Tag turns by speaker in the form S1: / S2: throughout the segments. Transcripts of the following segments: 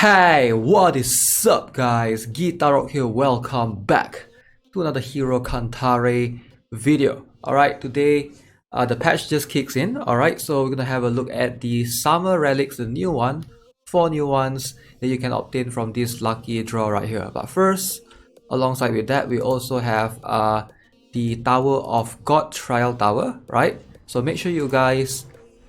S1: Hey, what is up guys? GuitarRock here, welcome back to another Hero Cantare video. Alright, today the patch just kicks in. Alright, so we're gonna have a look at the Summer Relics, the new one, 4 new ones that you can obtain from this lucky draw right here. But first, alongside with that, we also have the Tower of God Trial Tower, right? So make sure you guys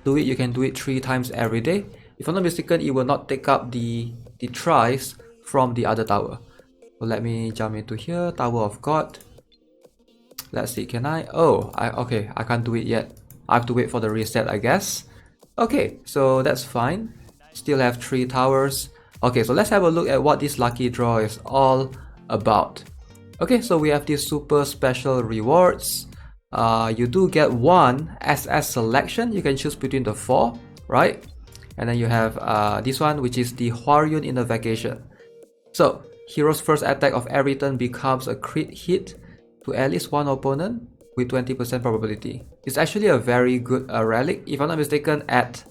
S1: do it. You can do it 3 times every day. If I'm not mistaken, it will not take up the tries from the other tower. So let me jump into here, Tower of God. Let's see, can I? Okay, I can't do it yet. I have to wait for the reset, I guess. Okay, so that's fine. Still have 3 towers. Okay, so let's have a look at what this lucky draw is all about. Okay, so we have these super special rewards. You do get 1 SS selection. You can choose between the 4, right? And then you have this one, which is the Hwaryun in the Vacation. So, hero's first attack of every turn becomes a crit hit to at least 1 opponent with 20% probability. It's actually a very good relic. If I'm not mistaken, at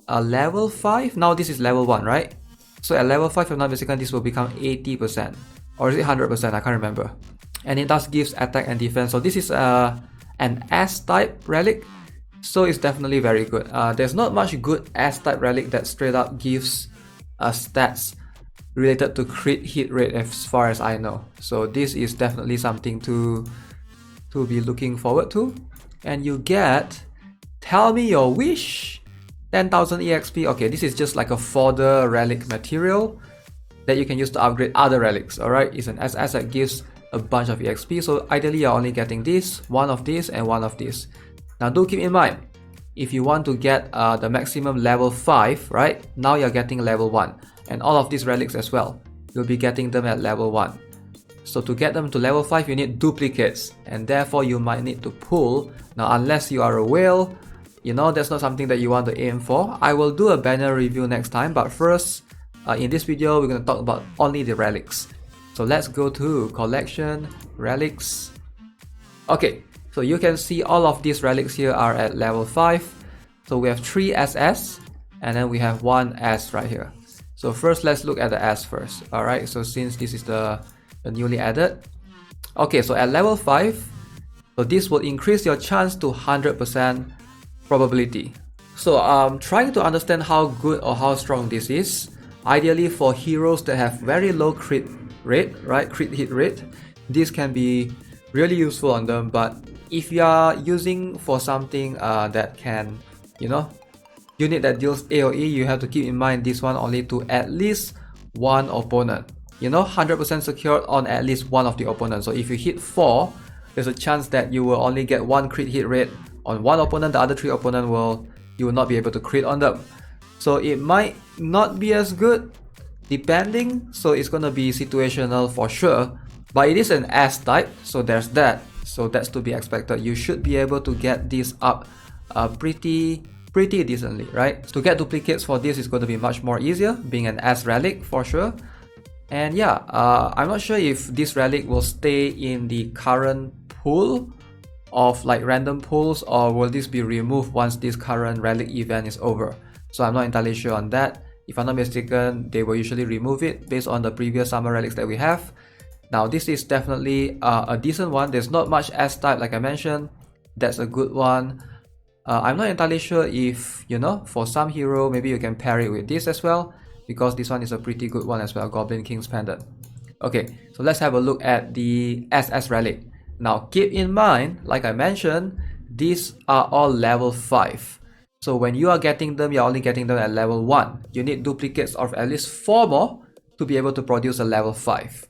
S1: level 5, now this is level 1, right? So at level 5, if I'm not mistaken, this will become 80%. Or is it 100%? I can't remember. And it does gives attack and defense. So this is an S-type relic. So it's definitely very good. There's not much good S-type relic that straight up gives stats related to crit hit rate as far as I know. So this is definitely something to be looking forward to. And you get, tell me your wish, 10,000 EXP. Okay, this is just like a fodder relic material that you can use to upgrade other relics. Alright, it's an SS that gives a bunch of EXP. So ideally you're only getting this, one of this, and one of this. Now do keep in mind, if you want to get the maximum level 5, right? Now you're getting level 1. And all of these relics as well, you'll be getting them at level 1. So to get them to level 5, you need duplicates. And therefore you might need to pull. Now unless you are a whale, you know, that's not something that you want to aim for. I will do a banner review next time. But first, in this video, we're going to talk about only the relics. So let's go to Collection, Relics. Okay. So you can see all of these relics here are at level 5. So we have 3 SS and then we have 1 S right here. So first let's look at the S first. Alright, so since this is the newly added. Okay, so at level 5, so this will increase your chance to 100% probability. So I'm trying to understand how good or how strong this is. Ideally for heroes that have very low crit rate, right? Crit hit rate. This can be really useful on them, but if you are using for something that can, you know, unit that deals AoE, you have to keep in mind this one only to at least 1 opponent. You know, 100% secured on at least 1 of the opponents. So if you hit 4, there's a chance that you will only get 1 crit hit rate on 1 opponent. The other 3 opponents you will not be able to crit on them. So it might not be as good depending. So it's gonna be situational for sure. But it is an S type, so there's that. So that's to be expected. You should be able to get this up pretty decently, right? To get duplicates for this is going to be much more easier, being an S relic for sure. And yeah, I'm not sure if this relic will stay in the current pool of like random pools, or will this be removed once this current relic event is over. So I'm not entirely sure on that. If I'm not mistaken, they will usually remove it based on the previous summer relics that we have. Now this is definitely a decent one. There's not much S-type like I mentioned. That's a good one. I'm not entirely sure if, you know, for some hero, maybe you can pair it with this as well, because this one is a pretty good one as well, Goblin King's Pendant. Okay, so let's have a look at the SS relic. Now keep in mind, like I mentioned, these are all level 5. So when you are getting them, you're only getting them at level 1. You need duplicates of at least 4 more to be able to produce a level 5.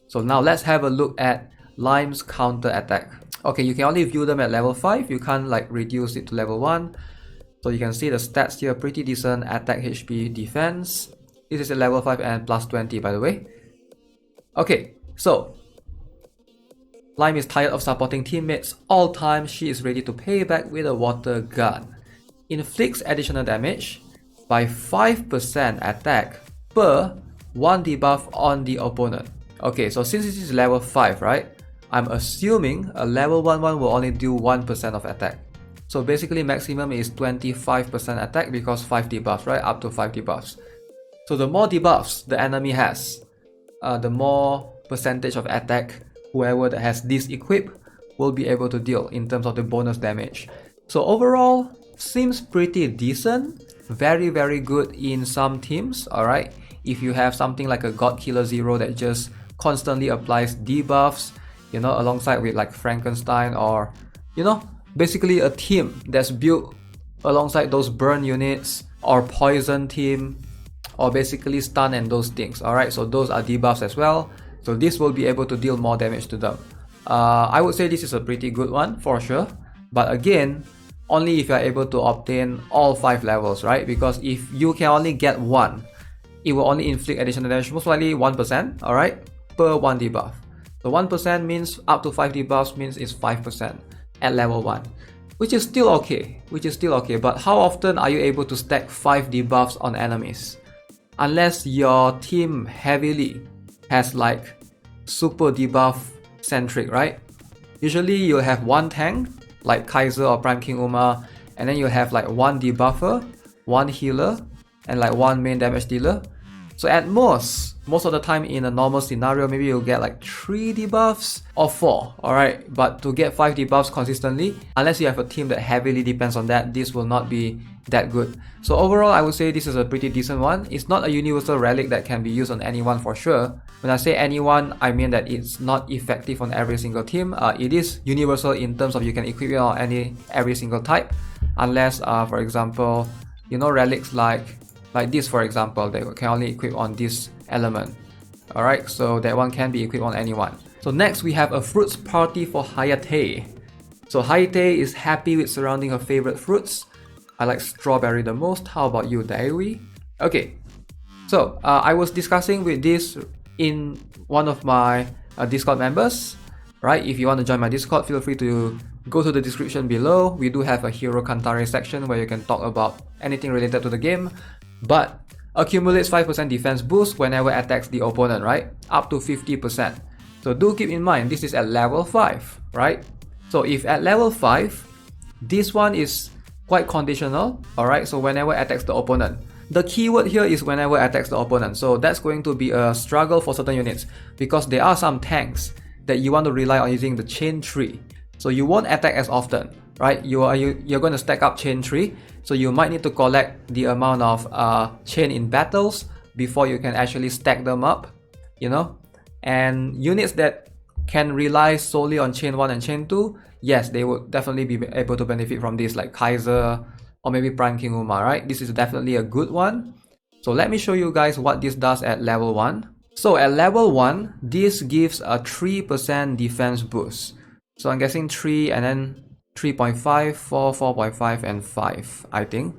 S1: So now let's have a look at Lime's counter attack. Okay, you can only view them at level 5. You can't like reduce it to level 1. So you can see the stats here, pretty decent. Attack, HP, defense. This is a level 5 and plus 20 by the way. Okay, so Lime is tired of supporting teammates all time. She is ready to pay back with a water gun. Inflicts additional damage by 5% attack per 1 debuff on the opponent. Okay, so since this is level 5, right? I'm assuming a level 1 will only do 1% of attack. So basically maximum is 25% attack because 5 debuffs, right? Up to 5 debuffs. So the more debuffs the enemy has, the more percentage of attack whoever that has this equipped will be able to deal in terms of the bonus damage. So overall, seems pretty decent. Very good in some teams, alright? If you have something like a God Killer Zero that just constantly applies debuffs, you know, alongside with like Frankenstein, or, you know, basically a team that's built alongside those burn units, or poison team, or basically stun and those things, alright? So those are debuffs as well. So this will be able to deal more damage to them. I would say this is a pretty good one for sure. But again, only if you are able to obtain all 5 levels, right? Because if you can only get one, it will only inflict additional damage, most likely 1%, alright, per 1 debuff. So 1% means up to 5 debuffs means it's 5% at level 1, which is still okay, but how often are you able to stack 5 debuffs on enemies? Unless your team heavily has like super debuff centric, right? Usually you'll have one tank like Kaiser or Prime King Uma, and then you have like one debuffer, one healer, and like one main damage dealer. So at most of the time in a normal scenario, maybe you'll get like 3 debuffs or 4, alright? But to get 5 debuffs consistently, unless you have a team that heavily depends on that, this will not be that good. So overall, I would say this is a pretty decent one. It's not a universal relic that can be used on anyone for sure. When I say anyone, I mean that it's not effective on every single team. It is universal in terms of you can equip it on every single type, unless for example, you know, relics like this, for example, they can only equip on this element. Alright, so that one can be equipped on anyone. So next we have a fruits party for Hayate. So Hayate is happy with surrounding her favorite fruits. I like strawberry the most. How about you, Dairy? Okay, so I was discussing with this in one of my Discord members, right? If you want to join my Discord, feel free to go to the description below. We do have a Hero Cantare section where you can talk about anything related to the game, but accumulates 5% defense boost whenever attacks the opponent, right? Up to 50%. So do keep in mind, this is at level 5, right? So if at level 5, this one is quite conditional, alright? So whenever attacks the opponent. The keyword here is whenever attacks the opponent. So that's going to be a struggle for certain units, because there are some tanks that you want to rely on using the chain tree. So you won't attack as often, right? You're going to stack up chain tree. So you might need to collect the amount of chain in battles before you can actually stack them up, you know? And units that can rely solely on chain 1 and chain 2, yes, they would definitely be able to benefit from this, like Kaiser or maybe Prime King Uma, right? This is definitely a good one. So let me show you guys what this does at level 1. So at level 1, this gives a 3% defense boost. So I'm guessing 3 and then 3.5, 4, 4.5 and 5, I think.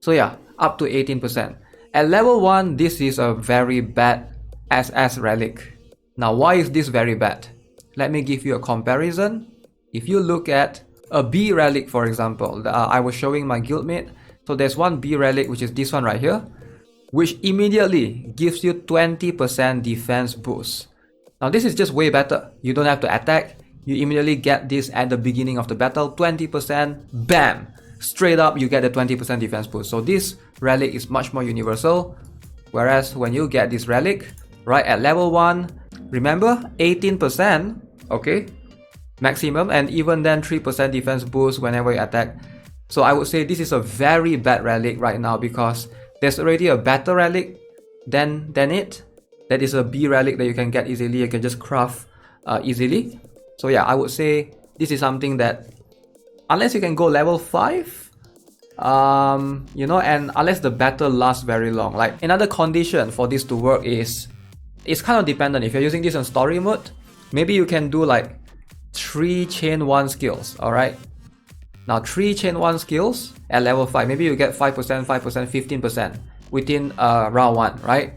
S1: So yeah, up to 18%. At level 1, this is a very bad SS relic. Now why is this very bad? Let me give you a comparison. If you look at a B relic, for example, I was showing my guildmate. So there's one B relic, which is this one right here, which immediately gives you 20% defense boost. Now this is just way better. You don't have to attack. You immediately get this at the beginning of the battle, 20%, bam! Straight up you get the 20% defense boost. So this relic is much more universal. Whereas when you get this relic, right at level 1, remember 18%, okay? Maximum, and even then 3% defense boost whenever you attack. So I would say this is a very bad relic right now, because there's already a better relic than it. That is a B relic that you can get easily, you can just craft easily. So yeah, I would say this is something that, unless you can go level 5, you know, and unless the battle lasts very long. Like another condition for this to work is, it's kind of dependent. If you're using this in story mode, maybe you can do like 3 chain 1 skills, alright? Now 3 chain 1 skills at level 5, maybe you get 5%, 5%, 15% within round 1, right?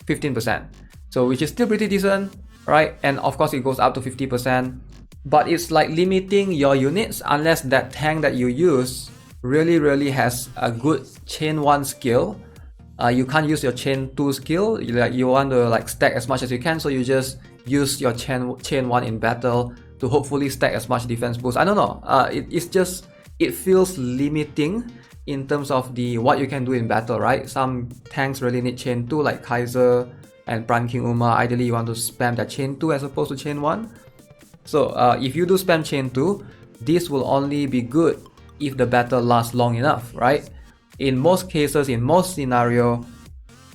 S1: 15%. So which is still pretty decent, right? And of course it goes up to 50%, but it's like limiting your units unless that tank that you use really has a good chain 1 skill. You can't use your chain 2 skill. You want to like stack as much as you can, so you just use your chain 1 in battle to hopefully stack as much defense boost. I don't know. It feels limiting in terms of the what you can do in battle, right? Some tanks really need chain 2 like Kaiser and Prime King Uma. Ideally you want to spam that chain 2 as opposed to chain 1. So if you do spam chain 2, this will only be good if the battle lasts long enough, right? In most cases, in most scenario,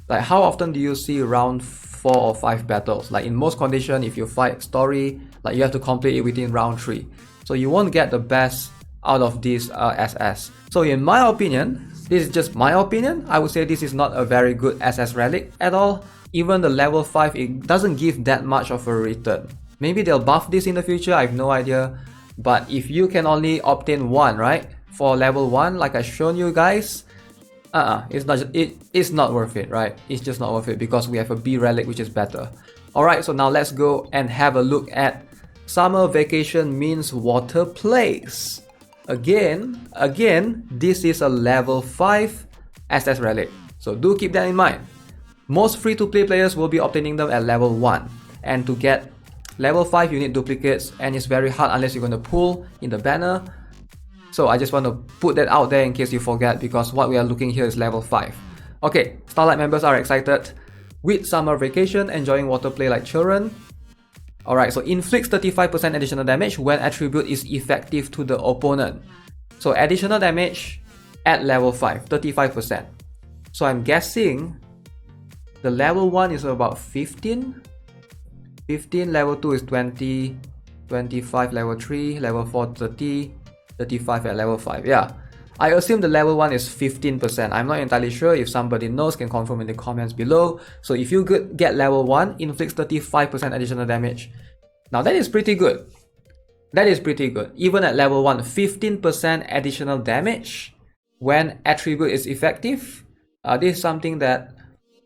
S1: like how often do you see round 4 or 5 battles? Like in most conditions, if you fight story, like you have to complete it within round 3. So you won't get the best out of this SS. So in my opinion, this is just my opinion, I would say this is not a very good SS relic at all. Even the level 5, it doesn't give that much of a return. Maybe they'll buff this in the future, I have no idea. But if you can only obtain 1, right? For level 1, like I've shown you guys, it's not worth it, right? It's just not worth it because we have a B relic which is better. Alright, so now let's go and have a look at Summer Vacation means Water Place. Again, this is a level 5 SS relic. So do keep that in mind. Most free-to-play players will be obtaining them at level 1. And to get level 5 you need duplicates, and it's very hard unless you're going to pull in the banner. So I just want to put that out there in case you forget, because what we are looking here is level 5. Okay, Starlight members are excited. With Summer Vacation, enjoying water play like children. Alright, so inflicts 35% additional damage when attribute is effective to the opponent. So additional damage at level 5, 35%. So I'm guessing the level 1 is about 15, level 2 is 20, 25 level 3, level 4 30, 35 at level 5. Yeah, I assume the level 1 is 15%. I'm not entirely sure. If somebody knows, can confirm in the comments below. So if you get level 1, inflicts 35% additional damage. Now that is pretty good. That is pretty good. Even at level 1, 15% additional damage when attribute is effective. This is something that,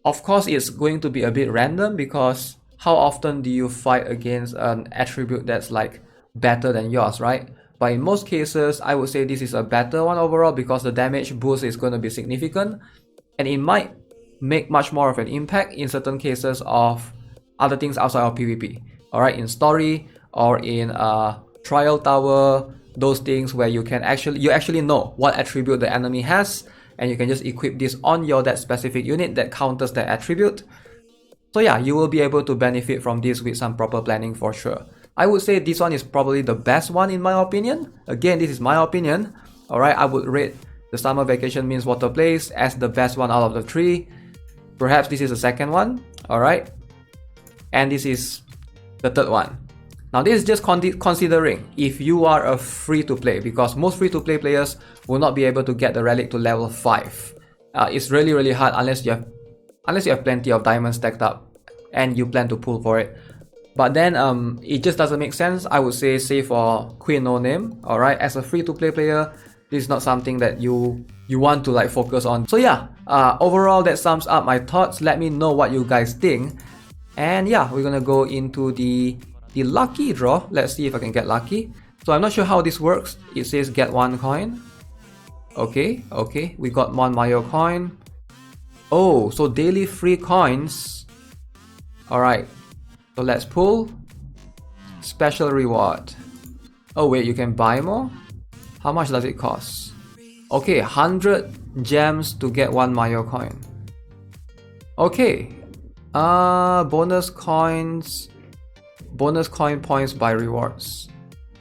S1: of course, it's going to be a bit random, because how often do you fight against an attribute that's like better than yours, right? But in most cases, I would say this is a better one overall, because the damage boost is going to be significant, and it might make much more of an impact in certain cases of other things outside of PvP. Alright, in story or in trial tower, those things where you actually know what attribute the enemy has, and you can just equip this on that specific unit that counters that attribute. So yeah, you will be able to benefit from this with some proper planning for sure. I would say this one is probably the best one in my opinion. Again, this is my opinion. Alright, I would rate the Summer Vacation means Water Place as the best one out of the 3. Perhaps this is the second one. Alright, and this is the third one. Now this is just considering if you are a free-to-play, because most free-to-play players will not be able to get the relic to level 5. It's really hard unless you have plenty of diamonds stacked up and you plan to pull for it. But then it just doesn't make sense. I would say for Queen No Name. Alright, as a free-to-play player, this is not something that you want to like focus on. So yeah, overall that sums up my thoughts. Let me know what you guys think. And yeah, we're gonna go into the lucky draw. Let's see if I can get lucky. So I'm not sure how this works. It says get 1 coin. Okay, we got 1 Mayo coin. Oh, so daily free coins. Alright, so let's pull. Special reward. Oh wait, you can buy more? How much does it cost? Okay, 100 gems to get 1 Mayo coin. Okay. Bonus coin points by rewards.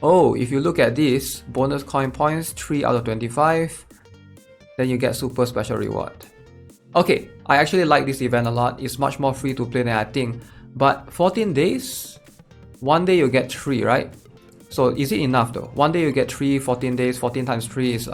S1: Oh, if you look at this, bonus coin points 3 out of 25, then you get super special reward. Okay, I actually like this event a lot. It's much more free to play than I think. But 14 days, 1 day you get 3, right? So is it enough though? 1 day you get 3, 14 days, 14 times 3 is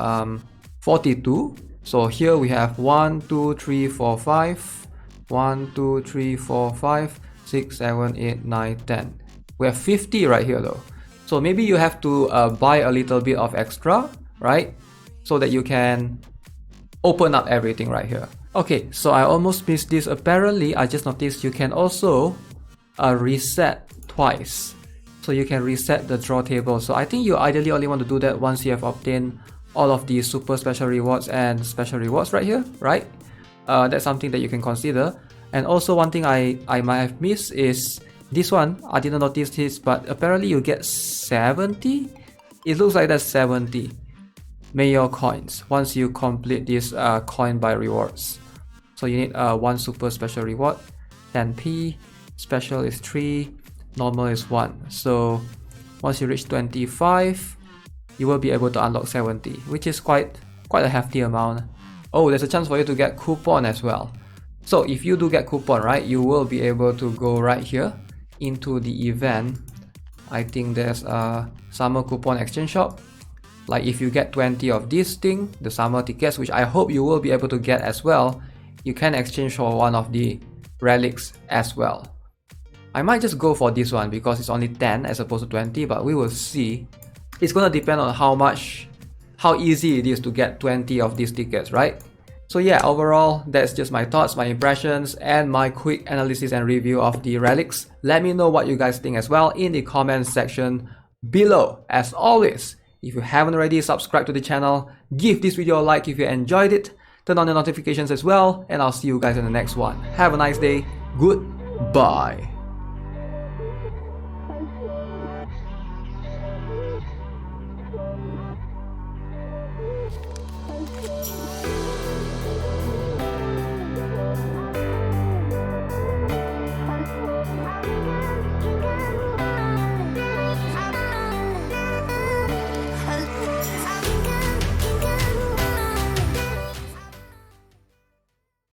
S1: 42. So here we have 1, 2, 3, 4, 5. 1, 2, 3, 4, 5, 6, 7, 8, 9, 10. We have 50 right here though. So maybe you have to buy a little bit of extra, right? So that you can open up everything right here. Okay, so I almost missed this. Apparently, I just noticed you can also reset twice. So you can reset the draw table. So I think you ideally only want to do that once you have obtained all of the super special rewards and special rewards right here, right? That's something that you can consider. And also one thing I might have missed is this one. I didn't notice this, but apparently you get 70. It looks like that's 70. Mayor coins once you complete this coin buy rewards. So you need one super special reward, 10p, special is 3, normal is 1. So once you reach 25, you will be able to unlock 70, which is quite a hefty amount. Oh, there's a chance for you to get coupon as well. So if you do get coupon, right, you will be able to go right here into the event. I think there's a summer coupon exchange shop. Like if you get 20 of this thing, the summer tickets, which I hope you will be able to get as well, you can exchange for one of the relics as well. I might just go for this one because it's only 10 as opposed to 20, but we will see. It's gonna depend on how easy it is to get 20 of these tickets, right? So yeah, overall, that's just my thoughts, my impressions, and my quick analysis and review of the relics. Let me know what you guys think as well in the comment section below. As always, if you haven't already subscribed to the channel, give this video a like if you enjoyed it, turn on the notifications as well, and I'll see you guys in the next one. Have a nice day. Goodbye.